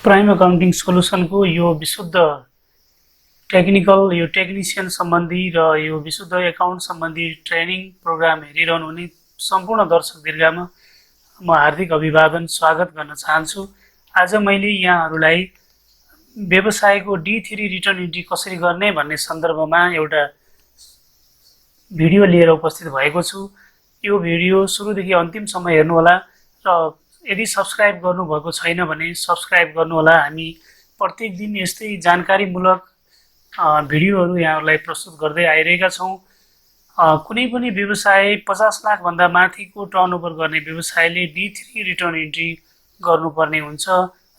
Prime accounting सोलुसनको यो विशुद्ध technician सम्बन्धी र यो विशुद्ध एकाउन्ट सम्बन्धी ट्रेनिङ प्रोग्राम हेरिरहनु हुने सम्पूर्ण दर्शक दीर्घामा म हार्दिक अभिवादन स्वागत गर्न चाहन्छु। आज मैले यहाँहरूलाई व्यवसायको D3 रिटर्न इन्ट्री कसरी गर्ने भन्ने सन्दर्भमा एउटा भिडियो लिएर उपस्थित भएको छु। यो भिडियो सुरुदेखि अन्तिमसम्म हेर्नुहोला र यदि सब्स्क्राइब गर्नुभएको छैन भने सब्स्क्राइब गर्नुहोला। हामी प्रत्येक दिन यस्तै जानकारीमूलक भिडियोहरू यहाँहरूलाई प्रस्तुत गर्दै आइरहेका छौँ। कुनै पनि व्यवसाय 50 लाख भन्दा माथिको टर्नओभर गर्ने व्यवसायले D3 रिटर्न इन्ट्री गर्नुपर्ने हुन्छ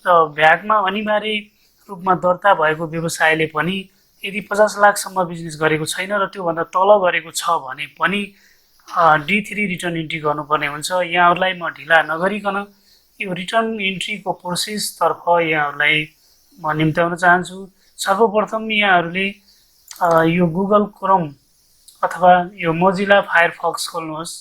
र भ्याटमा अनिवार्य रूपमा दर्ता भएको व्यवसायले पनि यदि 50 लाखसम्म बिजनेस गरेको छैन र त्योभन्दा तल गरेको छ भने पनि D3 रिटर्न इन्ट्री गर्नुपर्ने हुन्छ। यहाँहरूलाई म ढिला नगरिकन यो रिटर्न इन्ट्रीको प्रोसेसतर्फ यहाँहरूलाई म निम्त्याउन चाहन्छु। सर्वप्रथम यहाँहरूले यो गुगल क्रोम अथवा यो मोजिला फायरफक्स खोल्नुहोस्।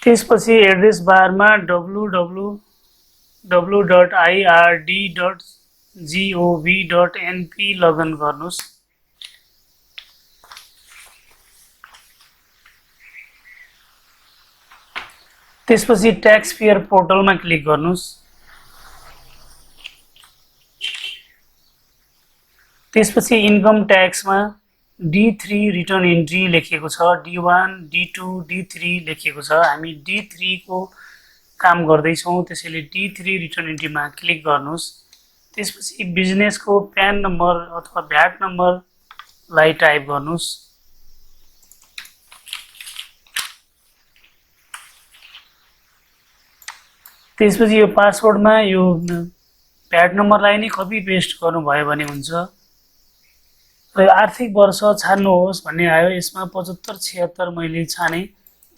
त्यसपछि एड्रेस बारमा www.ird.gov.np लगइन गर्नुहोस्। त्यसपछि ट्याक्स पेयर पोर्टलमा क्लिक गर्नुहोस्। त्यसपछि इन्कम ट्याक्समा D3 रिटर्न इन्ट्री लेखिएको छ, D1, D2, D3 लेखिएको छ। हामी D3 को काम गर्दैछौँ, त्यसैले D3 रिटर्न इन्ट्रीमा क्लिक गर्नुहोस्। त्यसपछि बिजनेसको प्यान नम्बर अथवा भ्याट नम्बरलाई टाइप गर्नुहोस्। त्यसपछि यो पासवर्डमा यो भ्याट नम्बरलाई नै कपी पेस्ट गर्नुभयो भने हुन्छ। र आर्थिक वर्ष छान्नुहोस् भन्ने आयो, यसमा 7576 मैले छाने।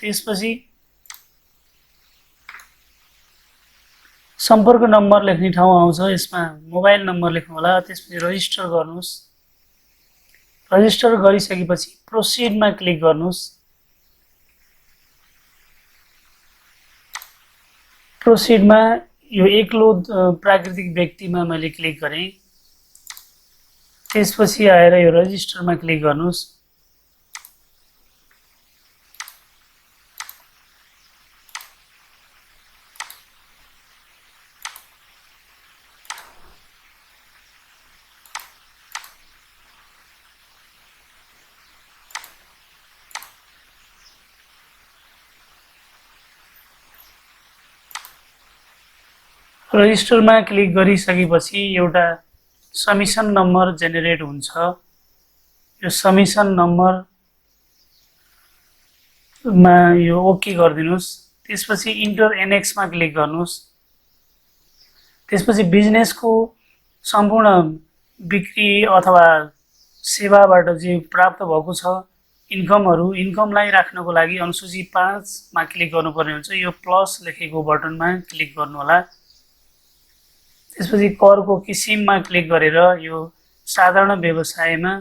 त्यसपछि सम्पर्क नम्बर लेख्ने ठाउँ आउँछ, यसमा मोबाइल नम्बर लेख्नु होला। त्यसपछि रजिस्टर गर्नुहोस्। रजिस्टर गरिसकेपछि प्रोसिडमा क्लिक गर्नुहोस्। प्रोसिडमा यो एक्लो प्राकृतिक व्यक्तिमा मैले क्लिक गरेँ। त्यसपछि आएर यो रजिस्टरमा क्लिक गर्नुहोस्। रजिस्टरमा क्लिक गरिसकेपछि एउटा समिसन नम्बर जेनेरेट हुन्छ। यो समिसन नम्बरमा यो ओके गरिदिनुहोस्। त्यसपछि इन्टर एनेक्समा क्लिक गर्नुहोस्। त्यसपछि बिजनेसको सम्पूर्ण बिक्री अथवा सेवाबाट जे प्राप्त भएको छ इन्कमलाई राख्नको लागि अनुसूची 5 मा क्लिक गर्नुपर्ने हुन्छ। यो प्लस लेखेको बटनमा क्लिक गर्नुहोला। त्यसपछि करको किसिममा क्लिक गरेर यो साधारण व्यवसायमा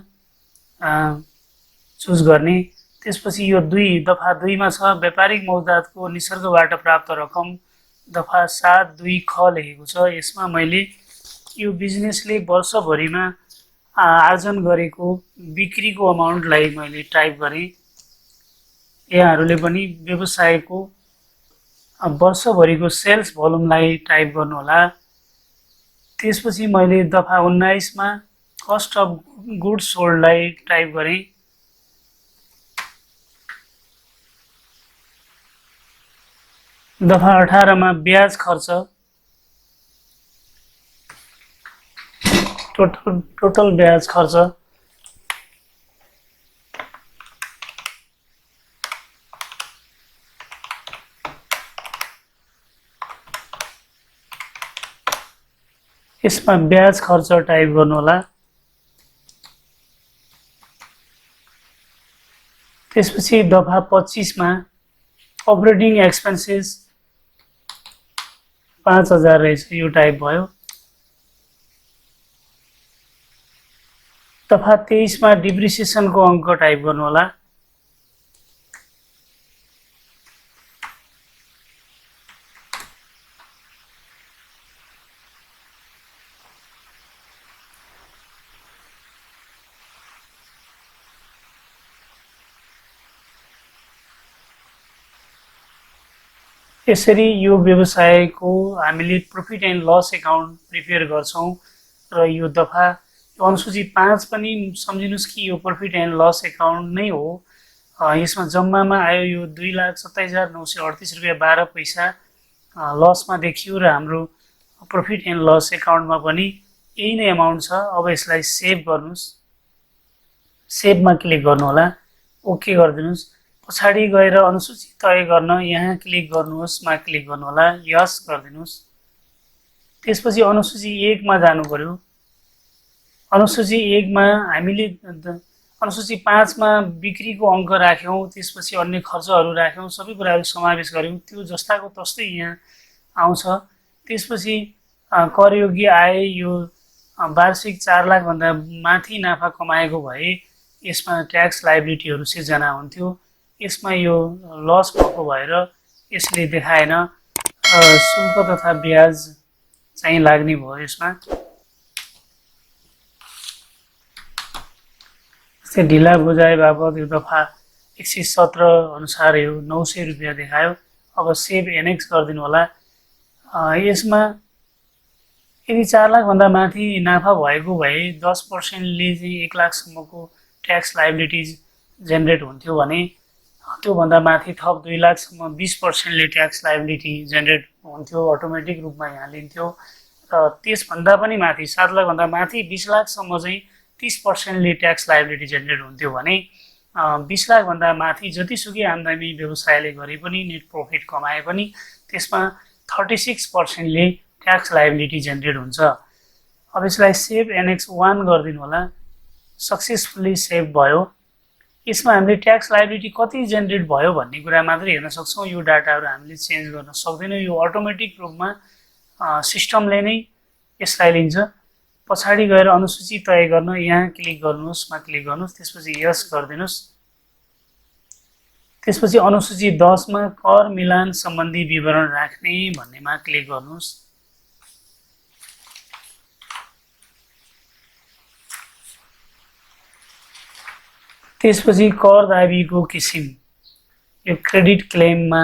चुज गर्ने। त्यसपछि यो दफा 2 मा छ व्यापारिक मौजातको निसर्गबाट प्राप्त रकम, दफा 7(2) ख लेखेको छ। यसमा मैले यो बिजनेसले वर्षभरिमा आर्जन गरेको बिक्रीको अमाउन्टलाई मैले टाइप गरेँ। यहाँहरूले पनि व्यवसायको वर्षभरिको सेल्स भोल्युमलाई टाइप गर्नुहोला। त्यसपछि मैले दफा 19 मा कस्ट अफ गुड्स सोल्डलाई टाइप गरेँ। दफा 18 मा ब्याज खर्च, टोटल ब्याज खर्च। यसमा ब्याज खर्च टाइप गर्नुहोला। त्यसपछि दफा 25 मा अपरेटिङ एक्सपेन्सेस 5000 रहेछ, यो टाइप भयो। दफा 23 मा डिप्रिसिएसनको अङ्क टाइप गर्नुहोला। यसरी यो व्यवसायको हामीले profit and loss account prepare गर्छौं र यो दफा अनुसूची 5 पनि सम्झिनुस् कि यो प्रॉफिट एन्ड लस एकाउन्ट नै हो। यसमा जम्मामा आयो यो 2,27,938 रुपैयाँ 12 पैसा लसमा देखियो र हाम्रो प्रॉफिट एन्ड लस एकाउन्टमा पनि यही नै अमाउन्ट छ। अब यसलाई सेभ गर्नुस्, सेभमा क्लिक गर्नु होला, ओके गरिदिनुस्। पछाडि गएर अनुसूची तय गर्न यहाँ क्लिक गर्नुहोस् मा क्लिक गर्नु होला, यस गरिदिनुस्। त्यसपछि अनुसूची 1 मा जानु पर्यो। अनुसूची 1 मा हामीले अनुसूची 5 मा बिक्रीको अङ्क राख्यौं, त्यसपछि अन्य खर्चहरू राख्यौं, सबै कुराहरू समावेश गर्यौं, त्यो जस्ताको तस्तै यहाँ आउँछ। त्यसपछि करयोग्य आय यो वार्षिक 4 लाख भन्दा माथि नाफा कमाएको भए यसमा ट्याक्स लायबिलिटीहरू सिर्जना हुन्थ्यो। यसमा यो लस भएको भएर यसले देखाएन, शुल्क तथा ब्याज चाहिँ लाग्ने भयो। यसमा जस्तै ढिला बुझाइ बापत यो दफा 117 अनुसार यो 900 रुपैयाँ देखायो। अब सेभ एनेक्स गरिदिनु होला। यसमा यदि 4 लाख भन्दा माथि नाफा भएको भए 10% ले चाहिँ 1 लाख सम्मको ट्याक्स लायबिलिटी जेनेरेट हुन्थ्यो भने त्यो भन्दा माथि थप 2 लाख सम्म 20% ले ट्याक्स लायबिलिटी जेनेरेट हुन्थ्यो, अटोमेटिक रूपमा यहाँ लिन्थ्यो। र त्यसभन्दा पनि माथि 7 लाख भन्दा माथि 20 लाख सम्म चाहिँ 30% ले ट्याक्स लायबिलिटी जेनेरेट हुन्थ्यो भने 20 लाख भन्दा माथि जतिसुकै आम्दानी व्यवसायले गरे पनि नेट प्रॉफिट कमाए पनि त्यसमा 36% ले ट्याक्स लायबिलिटी जेनेरेट हुन्छ। अब यसलाई सेभ एनेक्स 1 गरिदिनु होला। सक्सेसफुली सेभ भयो। यसमा हामीले ट्याक्स लायबिलिटी कति जेनेरेट भयो भन्ने कुरा मात्रै हेर्न सक्छौं। यो डाटाहरू हामीले चेन्ज गर्न सक्दैनौं, यो अटोमेटिक रूपमा सिस्टमले नै यसलाई लिन्छ। पछाडि गएर अनुसूची तय गर्न यहाँ क्लिक गर्नुहोस् मा क्लिक गर्नुहोस्, त्यसपछि यस गरिदिनुस्। त्यसपछि अनुसूची 10 मा कर मिलान सम्बन्धी विवरण राख्ने भन्नेमा क्लिक गर्नुहोस्। त्यसपछि कर दाबीको किसिम यो क्रेडिट क्लेममा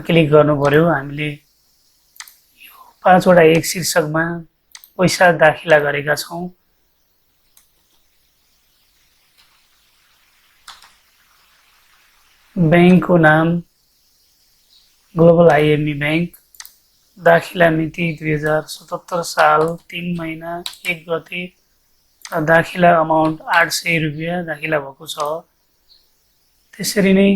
क्लिक गर्नु पर्यो। हामीले यो 5 वटा एक शीर्षकमा पैसा दाखिला गरेका छौं। बैंकको नाम ग्लोबल आईएमई बैंक, दाखिला मिति 2077 साल 3 महिना 1 गते, दाखिला अमाउन्ट 800 रुपैयाँ दाखिला भएको छ। त्यसरी नै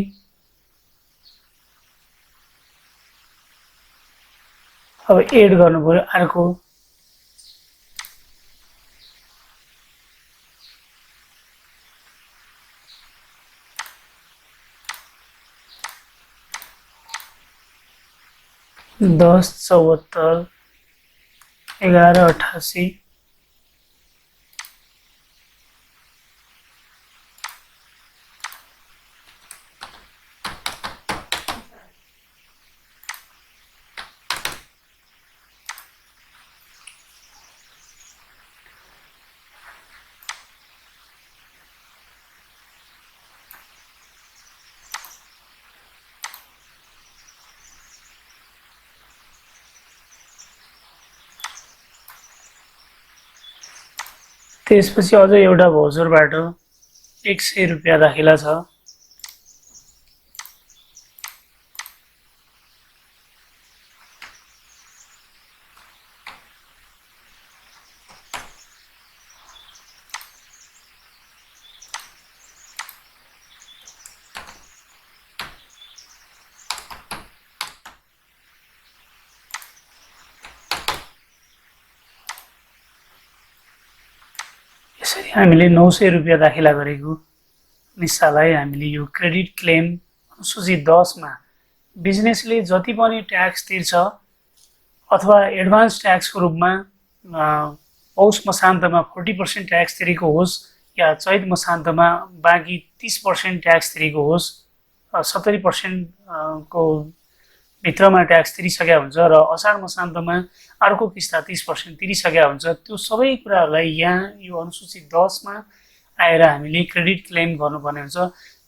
अब एड गर्नु पर्यो अर्को। दस 74 1188 त्यसपछि अझ एउटा भोजरबाट 100 रुपैयाँ दाखिला छ। यसरी हामीले 900 रुपैयाँ दाखिला गरेको निस्सालाई हामीले यो क्रेडिट क्लेम अनुसूची 10 मा बिजनेसले जति पनि ट्याक्स तिर्छ अथवा एडभान्स ट्याक्सको रूपमा पौष मसान्तमा 40% ट्याक्स तिरेको होस् या चैत मसान्तमा बाँकी 30% ट्याक्स तिरेको होस्, 70% को भित्रमा ट्याक्स तिरिसकेका हुन्छ र असार मसान्तमा अर्को किस्ता 30% तिरिसकेका हुन्छ। त्यो सबै कुराहरूलाई यहाँ यो अनुसूची 10 मा आएर हामीले क्रेडिट क्लेम गर्नुपर्ने हुन्छ।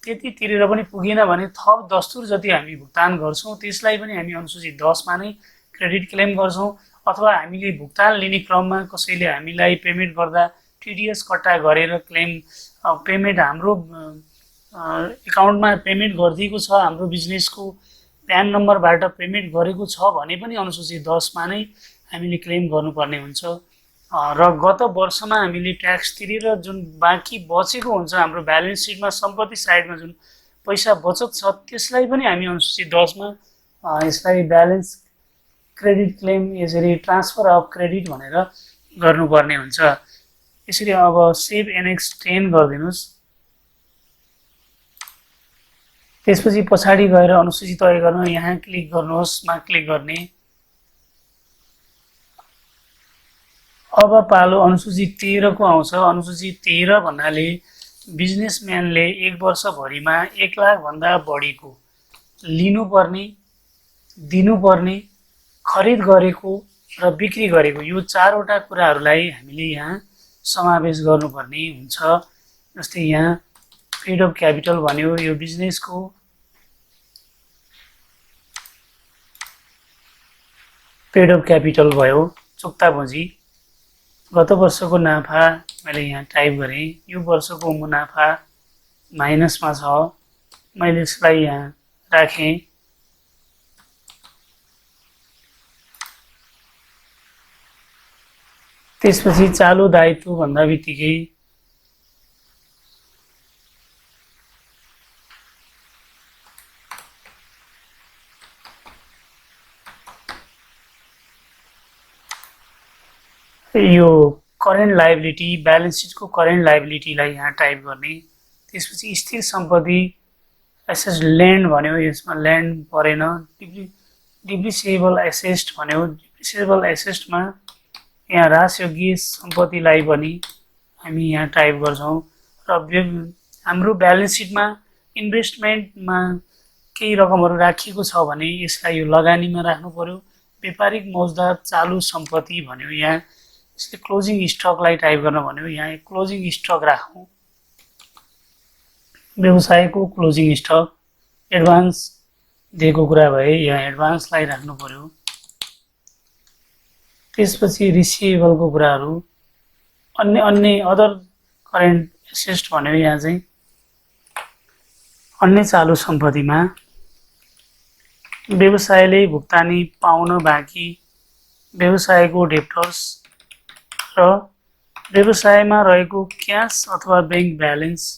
त्यति तिरेर पनि पुगेन भने थप दस्तुर जति हामी भुक्तान गर्छौँ त्यसलाई पनि हामी अनुसूची 10 मा नै क्रेडिट क्लेम गर्छौँ। अथवा हामीले भुक्तान लिने क्रममा कसैले हामीलाई पेमेन्ट गर्दा टिडिएस कट्टा गरेर क्लेम पेमेन्ट हाम्रो एकाउन्टमा पेमेन्ट गरिदिएको छ, हाम्रो बिजनेसको प्यान नम्बरबाट पेमेन्ट गरेको छ भने पनि अनुसूची 10 मा नै हामीले क्लेम गर्नुपर्ने हुन्छ। र गत वर्षमा हामीले ट्याक्स तिरेर जुन बाँकी बचेको हुन्छ हाम्रो ब्यालेन्स सिटमा सम्पत्ति साइडमा जुन पैसा बचत छ त्यसलाई पनि हामी अनुसूची 10 मा यसलाई ब्यालेन्स क्रेडिट क्लेम यसरी ट्रान्सफर अफ क्रेडिट भनेर गर्नुपर्ने हुन्छ। यसरी अब सेभ एनेक्स 10 गरिदिनुहोस्। त्यसपछि पछाडि गएर अनुसूची तय गर्न यहाँ क्लिक गर्नुहोस्, मा क्लिक गर्ने। अब पालो अनुसूची 13 को आउँछ। अनुसूची 13 भन्नाले बिजनेसम्यानले 1 वर्षभरिमा 1 लाख भन्दा बढीको लिनुपर्ने, दिनुपर्ने, खरिद गरेको र बिक्री गरेको यो 4 वटा कुराहरूलाई हामीले यहाँ समावेश गर्नुपर्ने हुन्छ। जस्तै यहाँ पेड अफ क्यापिटल भन्यो, यो बिजनेसको पेड अफ क्यापिटल भयो, चुक्ता पुँजी। गत वर्षको नाफा मैले यहाँ टाइप गरेँ, यो वर्षको मुनाफा माइनसमा छ, मैले यसलाई यहाँ राखेँ। त्यसपछि चालु दायित्व भन्दा बित्तिकै यो करेन्ट लायबिलिटी, ब्यालेन्स सिटको करेन्ट लायबिलिटीलाई यहाँ टाइप गर्ने। त्यसपछि स्थिर सम्पत्ति एसेट ल्यान्ड भन्यो, यसमा ल्यान्ड परेन। डिप्रिसिएबल एसेट भन्यो, डिप्रिसिएबल एसेटमा यहाँ ह्रासयोग्य सम्पत्तिलाई पनि हामी यहाँ टाइप गर्छौँ। र हाम्रो ब्यालेन्स सिटमा इन्भेस्टमेन्टमा केही रकमहरू राखिएको छ भने यसलाई यो लगानीमा राख्नु पर्यो। व्यापारिक मौजदार चालु सम्पत्ति भन्यो, यहाँ यसले क्लोजिङ स्टकलाई टाइप गर्न भन्यो, यहाँ क्लोजिङ स्टक राखौँ। व्यवसायको क्लोजिङ स्टक एडभान्स दिएको कुरा भए यहाँ एडभान्सलाई राख्नु पर्यो। त्यसपछि रिसिभेबलको कुराहरू अन्य अदर करेन्ट एसेट भन्यो, यहाँ चाहिँ अन्य चालु सम्पत्तिमा व्यवसायले भुक्तानी पाउन बाँकी व्यवसायको डेप्टर्स र व्यवसायमा रहेको क्यास अथवा बैंक ब्यालेन्सलाई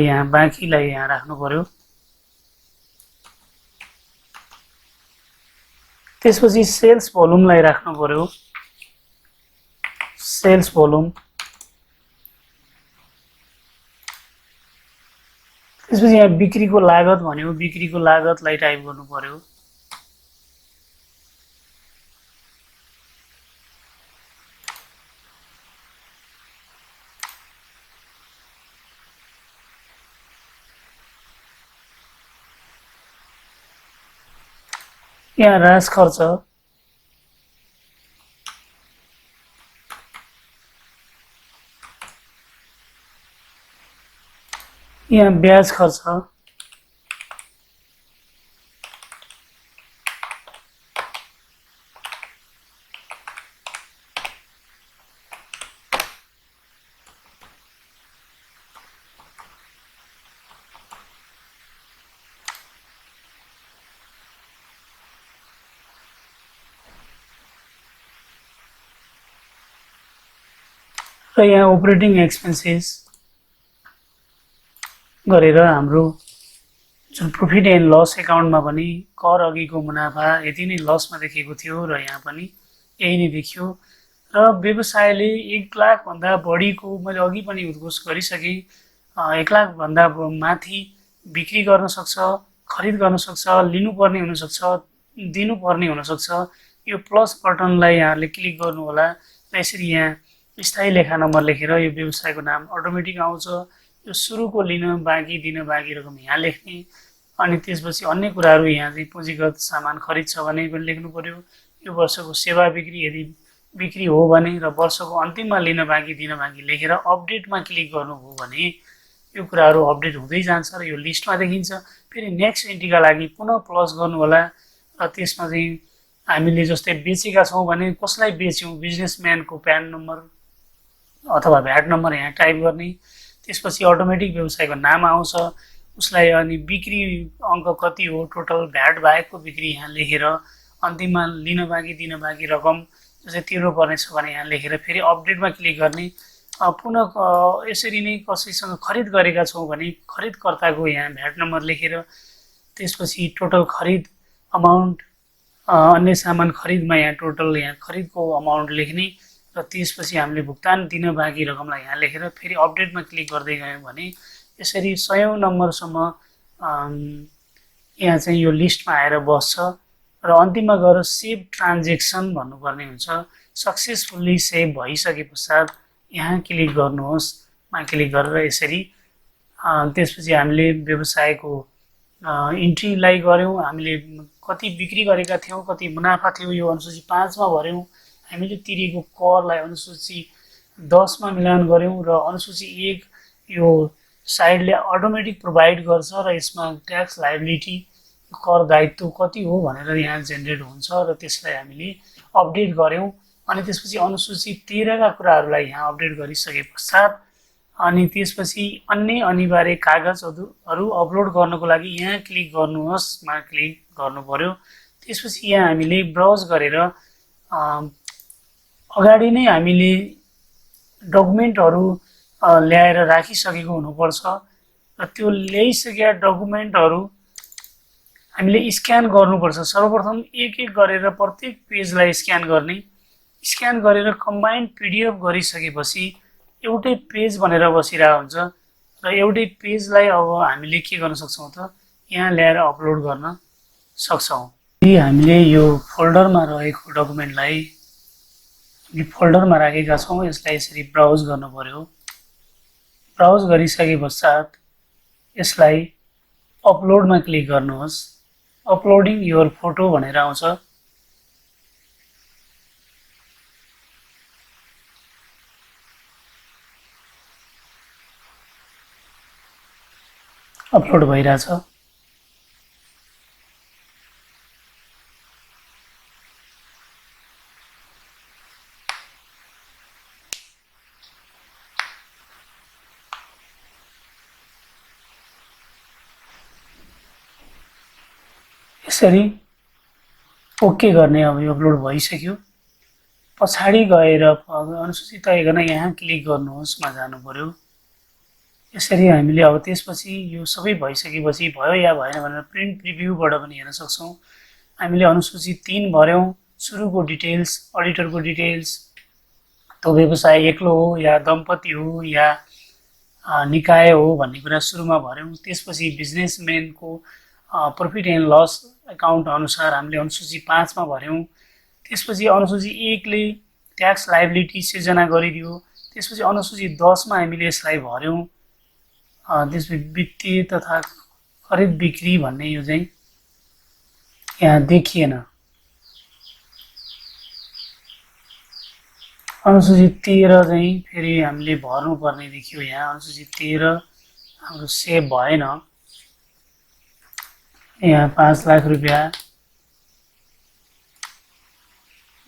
यहाँ बाँकीलाई यहाँ राख्नु पर्यो। त्यसपछि सेल्स भोल्युमलाई राख्नु पर्यो, सेल्स भोल्युम। त्यसपछि यहाँ बिक्रीको लागत भन्यो, बिक्रीको लागतलाई टाइप गर्नु पर्यो। यहाँ ह्रास खर्च, यहाँ ब्याज खर्च, र यहाँ अपरेटिङ एक्सपेन्सेस गरेर हाम्रो जुन प्रॉफिट एन्ड लस एकाउन्टमा पनि कर अघिको मुनाफा यति नै लसमा देखेको थियो र यहाँ पनि यही नै देखियो। र व्यवसायले 1 लाख भन्दा बढीको मैले अघि पनि उद्घोष गरिसकेँ, 1 लाख भन्दा माथि बिक्री गर्न सक्छ, खरिद गर्न सक्छ, लिनुपर्ने हुन सक्छ, दिनुपर्ने हुन सक्छ। यो प्लस बटनलाई यहाँले क्लिक गर्नु होला। यसरी यहाँ स्थायी लेखा नम्बर लेखेर यो व्यवसायको नाम अटोमेटिक आउँछ। यो सुरुको लिन बाँकी दिन बाँकी रकम यहाँ लेख्ने, अनि त्यसपछि अन्य कुराहरू यहाँ चाहिँ पुँजीगत सामान खरिद छ भने पनि लेख्नु पर्यो। यो वर्षको सेवा बिक्री यदि बिक्री हो भने र वर्षको अन्तिममा लिन बाँकी दिन बाँकी लेखेर अपडेटमा क्लिक गर्नुभयो भने यो कुराहरू अपडेट हुँदै जान्छ र यो लिस्टमा देखिन्छ। फेरि नेक्स्ट एन्ट्रीका लागि पुनः प्लस गर्नु होला र त्यसमा चाहिँ हामीले जस्तै बेचेका छौँ भने कसलाई बेच्यौँ, बिजनेसम्यानको प्यान नम्बर अथवा भ्याट नम्बर यहाँ टाइप गर्ने। त्यसपछि अटोमेटिक व्यवसायको नाम आउँछ, उसलाई अनि बिक्री अङ्क कति हो, टोटल भ्याट बाहेकको बिक्री यहाँ लेखेर अन्तिममा लिन बाँकी दिन बाँकी रकम जस्तै तिर्नु पर्नेछ भने यहाँ लेखेर फेरि अपडेटमा क्लिक गर्ने। पुनः यसरी नै कसैसँग खरिद गरेका छौँ भने खरिदकर्ताको यहाँ भ्याट नम्बर लेखेर त्यसपछि टोटल खरिद अमाउन्ट, अन्य सामान खरिदमा यहाँ टोटल यहाँ खरिदको अमाउन्ट लेख्ने र त्यसपछि हामीले भुक्तान दिन बाँकी रकमलाई यहाँ लेखेर फेरि अपडेटमा क्लिक गर्दै गयौँ भने यसरी 100औं नम्बरसम्म यहाँ चाहिँ यो लिस्टमा आएर बस्छ र अन्तिममा गएर सेभ ट्रान्जेक्सन भन्नुपर्ने हुन्छ। सक्सेसफुल्ली सेभ भइसके पश्चात यहाँ क्लिक गर्नुहोस्, मा क्लिक गरेर यसरी त्यसपछि हामीले व्यवसायको इन्ट्रीलाई गऱ्यौँ, हामीले कति बिक्री गरेका थियौँ, कति मुनाफा थियो यो अनुसूची 5 मा भर्यौँ, हामीले तिरेको करलाई अनुसूची 10 मा मिलान गऱ्यौँ र अनुसूची 1 यो साइडले अटोमेटिक प्रोभाइड गर्छ र यसमा ट्याक्स लायबिलिटी कर दायित्व कति हो भनेर यहाँ जेनेरेट हुन्छ र त्यसलाई हामीले अपडेट गऱ्यौँ। अनि त्यसपछि अनुसूची 13 का कुराहरूलाई यहाँ अपडेट गरिसके पश्चात अनि त्यसपछि अन्य अनिवार्य कागजहरू अपलोड गर्नको लागि यहाँ क्लिक गर्नुहोस्, मा क्लिक गर्नु पर्यो। त्यसपछि यहाँ हामीले ब्राउज गरेर अगाडि नै हामीले डकुमेन्टहरू ल्याएर राखिसकेको हुनुपर्छ र त्यो ल्याइसकेका डकुमेन्टहरू हामीले स्क्यान गर्नुपर्छ। सर्वप्रथम एक एक गरेर प्रत्येक पेजलाई स्क्यान गर्ने, स्क्यान गरेर कम्बाइन्ड पिडिएफ गरिसकेपछि एउटै पेज भनेर बसिरहेको हुन्छ र एउटै पेजलाई अब हामीले के गर्न सक्छौँ त यहाँ ल्याएर अपलोड गर्न सक्छौँ। हामीले यो फोल्डरमा रहेको डकुमेन्टलाई फोल्डरमा राखेका छौँ, यसलाई यसरी ब्राउज गर्नु पर्यो। ब्राउज गरिसके पश्चात यसलाई अपलोडमा क्लिक गर्नुहोस्। अपलोडिङ योर फोटो भनेर आउँछ। अपलोड भइरहेछ। यसरी ओके गर्ने। अब यो अपलोड भइसक्यो। पछाडि गएर अनुसूची तय गर्न यहाँ क्लिक गर्नुहोस्, मा जानु पर्यो। यसरी हामीले अब त्यसपछि यो सबै भइसकेपछि भयो या भएन भनेर प्रिन्ट प्रिभ्यूबाट पनि हेर्न सक्छौँ। हामीले अनुसूची 3 भर्यौँ, सुरुको डिटेल्स, अडिटरको डिटेल्स, त्यो व्यवसाय एक्लो हो या दम्पति हो या निकाय हो भन्ने कुरा सुरुमा भर्यौँ। त्यसपछि बिजनेसम्यानको प्रॉफिट एन्ड लस अकाउन्ट अनुसार हामीले अनुसूची 5 मा भर्यौँ। त्यसपछि अनुसूची 1 ले ट्याक्स लायबिलिटी सिर्जना गरिदियो। त्यसपछि अनुसूची 10 मा हामीले यसलाई भर्यौँ। त्यसपछि वित्तीय तथा खरिद बिक्री भन्ने यो चाहिँ यहाँ देखिएन। अनुसूची 13 चाहिँ फेरि हामीले भर्नुपर्ने देखियो। यहाँ अनुसूची 13 हाम्रो सेभ भएन। यहाँ 5 लाख रुपियाँ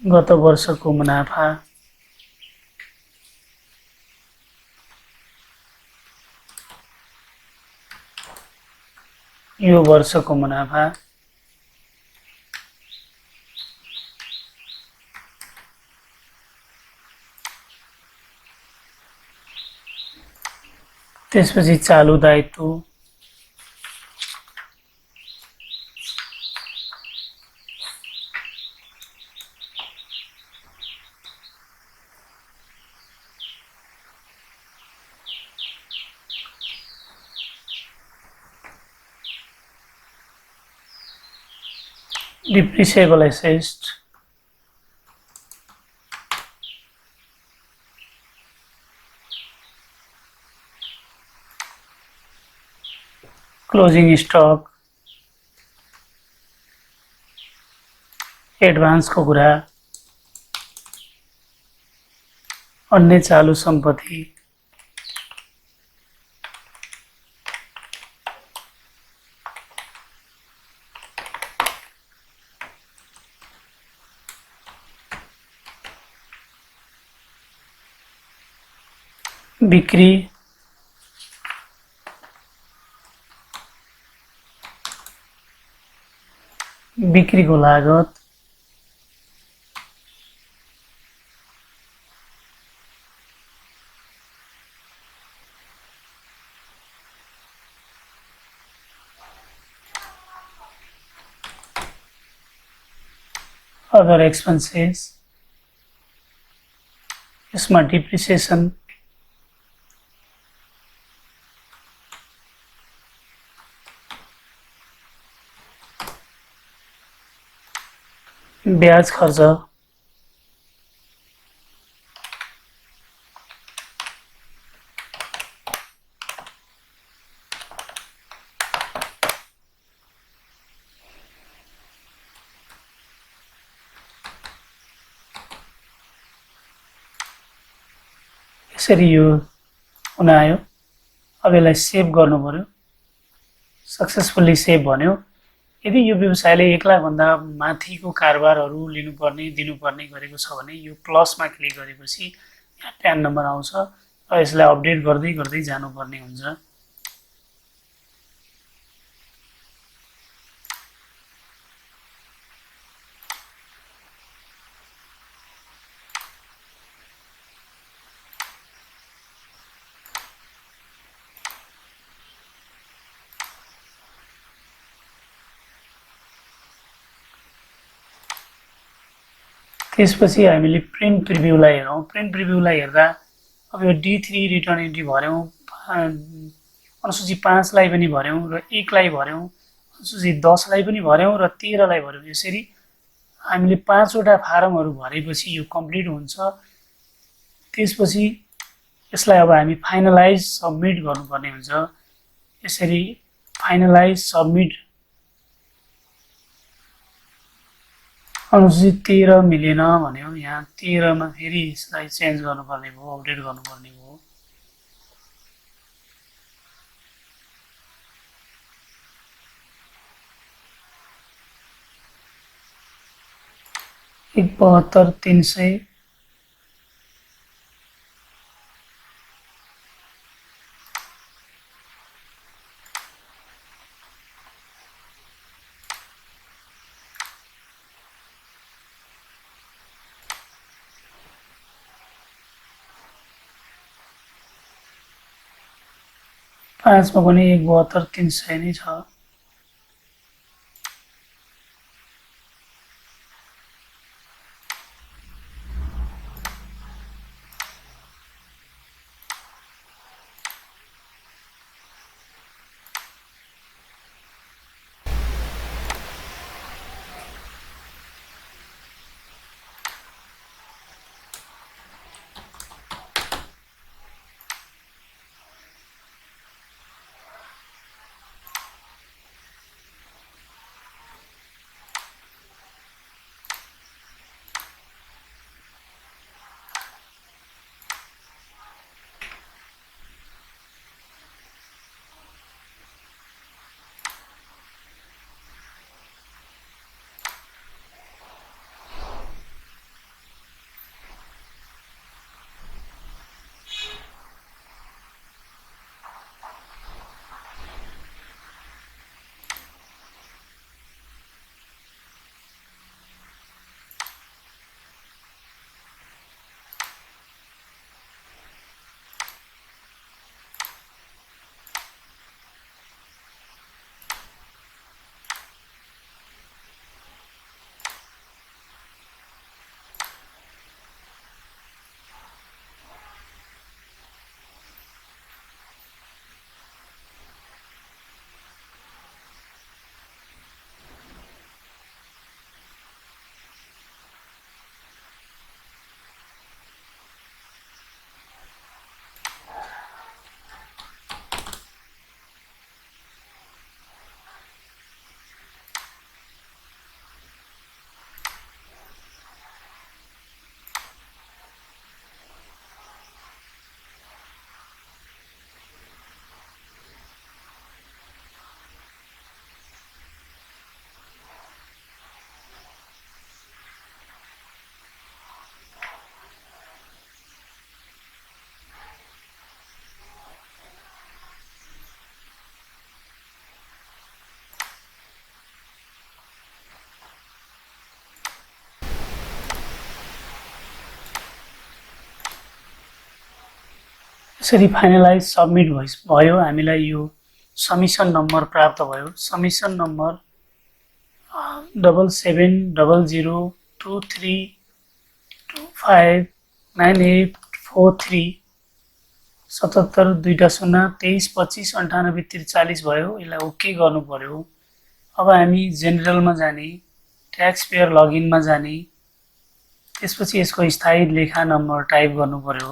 गत वर्षको मुनाफा, यो वर्षको मुनाफा, त्यसपछि चालु दायित्व, depreciable assets, closing stock, advance को कुरा, अन्य चालू सम्पत्ति, बिक्री बिक्रीको लागत अदर एक्सपेन्सेस यसमा डिप्रिसिएसन ब्याज खर्च यसरी यो हुन आयो। अब यसलाई सेभ गर्नु पर्यो। सक्सेसफुली सेभ भन्यो। यदि यो व्यवसायले 1 लाखभन्दा माथिको कारोबारहरू लिनुपर्ने दिनुपर्ने गरेको छ भने यो प्लसमा क्लिक गरेपछि यहाँ प्यान नम्बर आउँछ र यसलाई अपडेट गर्दै गर्दै जानुपर्ने हुन्छ। त्यसपछि हामीले प्रिन्ट प्रिभ्यूलाई हेरौँ। प्रिन्ट प्रिभ्यूलाई हेर्दा अब यो D3 रिटर्न एन्ट्री भर्यौँ, अनुसूची 5 लाई पनि भर्यौँ र 1 लाई भर्यौँ, अनुसूची 10 लाई पनि भर्यौँ र 13 लाई भर्यौँ। यसरी हामीले 5 वटा फारमहरू भरेपछि यो कम्प्लिट हुन्छ। त्यसपछि यसलाई अब हामी फाइनलाइज सबमिट गर्नुपर्ने हुन्छ। यसरी फाइनलाइज सबमिट अनुसूची 13 मिलेन भन्यो, यहाँ 13 मा फेरि यसलाई चेन्ज गर्नुपर्ने भयो, अपडेट गर्नुपर्ने भयो। एक 72,300 5 मा पनि 172,300 नै छ। यसरी फाइनलाइज सबमिट भयो। हामीलाई यो समिसन नम्बर प्राप्त भयो। समिसन नम्बर 770023259843 77 2 0 23 25 98 43 भयो। यसलाई ओके गर्नु पर्यो। अब हामी जेनरलमा जाने, ट्याक्स पेयर लगइनमा जाने, त्यसपछि यसको स्थायी लेखा नम्बर टाइप गर्नु पर्यो।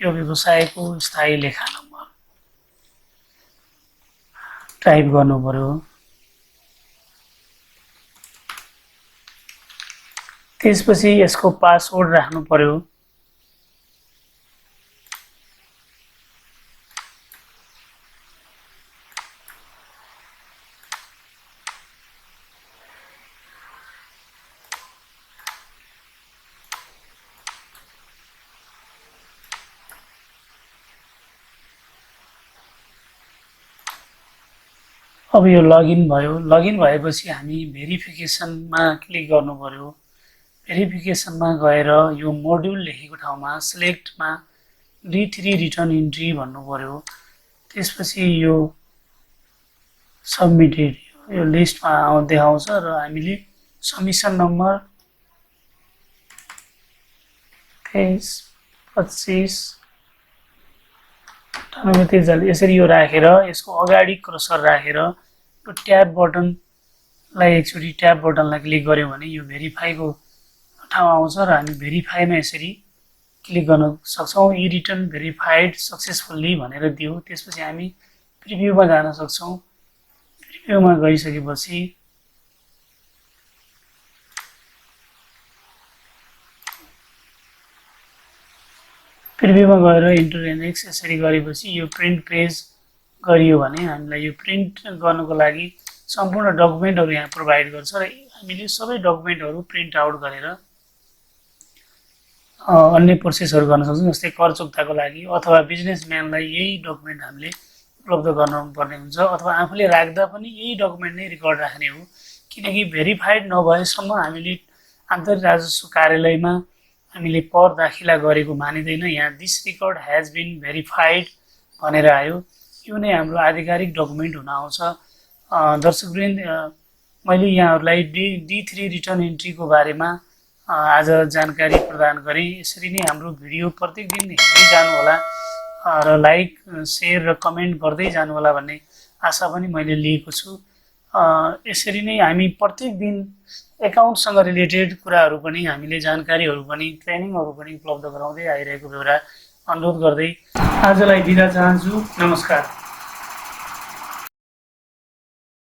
यो व्यवसायको स्थायी लेखा नम्बर टाइप गर्नु पर्यो। त्यसपछि यसको पासवर्ड राख्नु पर्यो। अब यो लगइन भयो। लगइन भएपछि हामी भेरिफिकेसनमा क्लिक गर्नु पर्यो। भेरिफिकेसनमा गएर यो मोड्युल लेखेको ठाउँमा सिलेक्टमा D3 रिटर्न इन्ट्री भन्नु पर्यो। त्यसपछि यो सबमिटेड यो लिस्टमा देखाउँछ र हामीले समिसन नम्बर 23 25 98 यसरी यो राखेर यसको अगाडि क्रसर राखेर यो ट्याब बटनलाई एकचोटि ट्याब बटनलाई क्लिक गर्यौँ भने यो भेरिफाईको ठाउँ आउँछ र हामी भेरिफाईमा यसरी क्लिक गर्न सक्छौँ। ई रिटर्न भेरिफाइड सक्सेसफुल्ली भनेर दियो। त्यसपछि हामी प्रिभ्यूमा जान सक्छौँ। प्रिभ्यूमा गइसकेपछि प्रिभ्यूमा गएर इन्टर एनेक्स यसरी गरेपछि यो प्रिन्ट पेज गरियो भने हामीलाई यो प्रिन्ट गर्नको लागि सम्पूर्ण डकुमेन्टहरू यहाँ प्रोभाइड गर्छ र हामीले सबै डकुमेन्टहरू प्रिन्ट आउट गरेर अन्य प्रोसेसहरू गर्न सक्छौँ। जस्तै कर चुक्ताको लागि अथवा बिजनेसम्यानलाई यही डकुमेन्ट हामीले उपलब्ध गर्नुपर्ने हुन्छ अथवा आफूले राख्दा पनि यही डकुमेन्ट नै रेकर्ड राख्ने हो। किनकि भेरिफाइड नभएसम्म हामीले आन्तरिक राजस्व कार्यालयमा हामीले कर दाखिला गरेको मानिँदैन। यहाँ this record has been verified भनेर आयो। यो नै हाम्रो आधिकारिक डकुमेन्ट हुन आउँछ। दर्शकवृन्द, मैले यहाँहरूलाई D3 रिटर्न इन्ट्रीको बारेमा आज जानकारी प्रदान गरेँ। यसरी नै हाम्रो भिडियो प्रत्येक दिन हेर्दै जानुहोला र लाइक सेयर र कमेन्ट गर्दै जानुहोला भन्ने आशा पनि मैले लिएको छु। यसरी नै हामी प्रत्येक दिन एकाउन्टसँग रिलेटेड कुराहरू पनि हामीले जानकारीहरू पनि ट्रेनिङहरू पनि उपलब्ध गराउँदै आइरहेको बेहोरा अनुरोध गर्दै आजलाई बिदा चाहन्छु। नमस्कार।